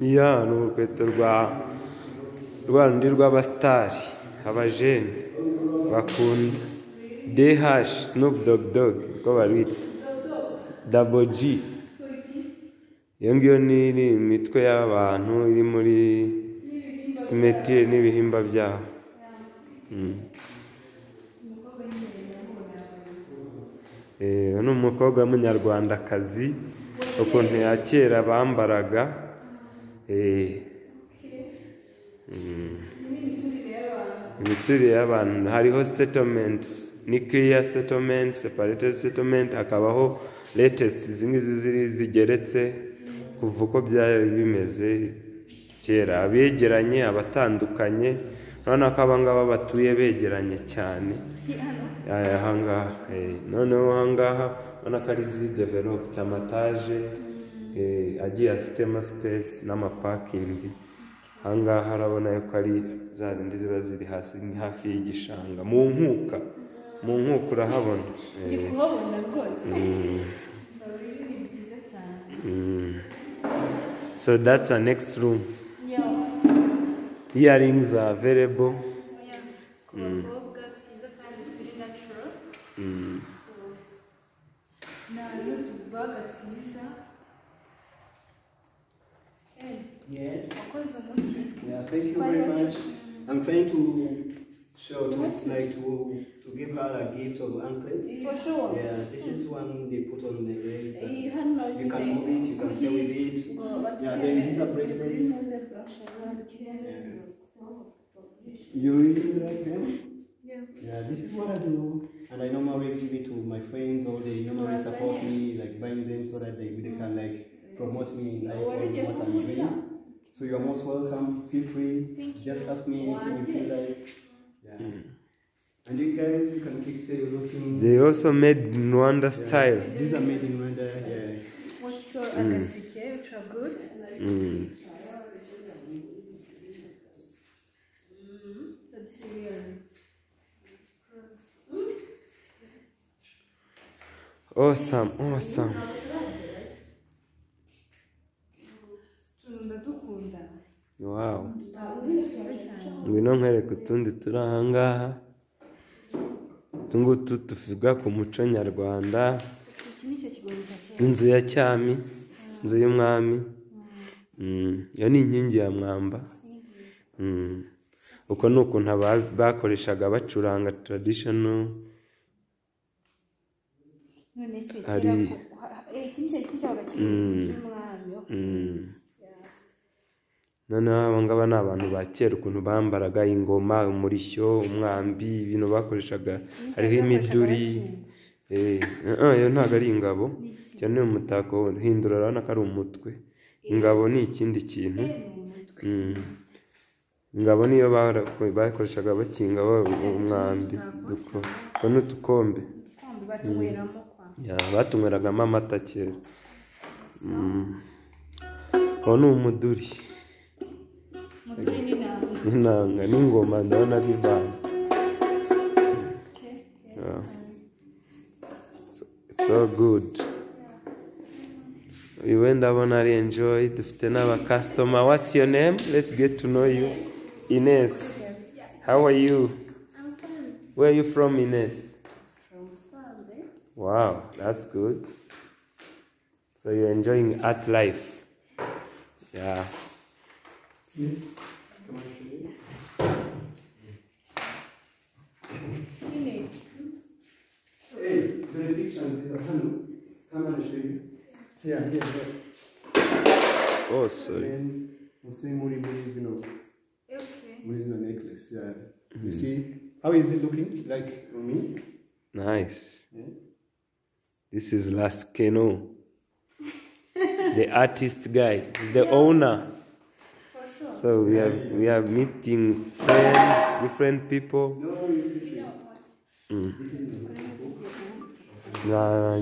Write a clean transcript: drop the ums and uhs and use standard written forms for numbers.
Ya, ni urukweto rwa rundi rw'abasitari, abajene bakunda DH Snoop Dogg uko barwita Double G. Iyo ngiyo ni imitwe y'abantu iri muri simetire n'ibihimba byabo. Ni umukobwa w'umunyarwandakazi ukuntu ya kera bambaraga. Imiturire y'abantu hariho settlements, nuclear settlement, separated settlement, hakabaho latest ziri zigeretse kuva uko byari bimeze kera, abegeranye abatandukanye. Urabona ko abangaba batuye begeranye cyane. Ahangaha noneho ahangaha urabona ko ari developed amataje agiye afitemo space n'amaparking. Ahangaha urabona ko ari za zindi ziba ziri hasi ni hafi y'igishanga mu nkuka urahabona. So that's the next room. Earrings are available. Yes. Yeah, thank you very much. I'm trying to show to give her a gift of anklets. For sure. Yeah, this is one they put on the legs. You can move it, you can play with it. Yeah, then these are bracelets. You really like them? Yeah. Yeah, this is what I do. And I normally give it to my friends, or they normally support me, like buying them so that they can like promote me in life or what I'm doing. So you're most welcome. Feel free. Just ask me anything you feel like. Yeah. And you guys, you can keep looking. They also made in Rwanda style. These are made in Rwanda. Yeah. What's your agaseke, which are good? So this is Awesome. Wow. Ngwino nkwereke utundi turi ahangaha. Utungutu tuvuga ku muco nyarwanda. Inzu ya cyami, inzu y'umwami. Iyo ni inkingi ya mwamba. Uko ni ukuntu bakoreshaga bacuranga traditional. Noneho abangaba ni abantu ba kera ukuntu bambaraga ingoma, umurishyo, umwambi, ibintu bakoreshaga. Hariho imiduri. Iyo ntabwo ari ingabo, cyane umutako hindura urabona ko ari umutwe. Ingabo ni ikindi kintu. Ingabo niyo bakoreshaga bakinga umwambi. Uko n'utukombe batunyweragamo amata kera. Uwo ni umuduri. Inanga n'ingoma ndabona bivanze. So good. We went up and enjoyed. Dufite n'aba customer. What's your name? Let's get to know you. Ines. How are you? I'm fine. Where are you from, Ines? From Sunday. Wow, that's good. So you're enjoying art life. Yeah. Come on, show you. Hey, the pictures is a hand. Come on, show you. Yeah. Oh, sorry. Then we'll say muri, Muri's necklace. Yeah. You see, how is it looking like on me? Nice. Yeah. This is last Keno. The artist guy, the owner. For sure. So we are meeting friends, different people. No, you see. What? This is the Nah,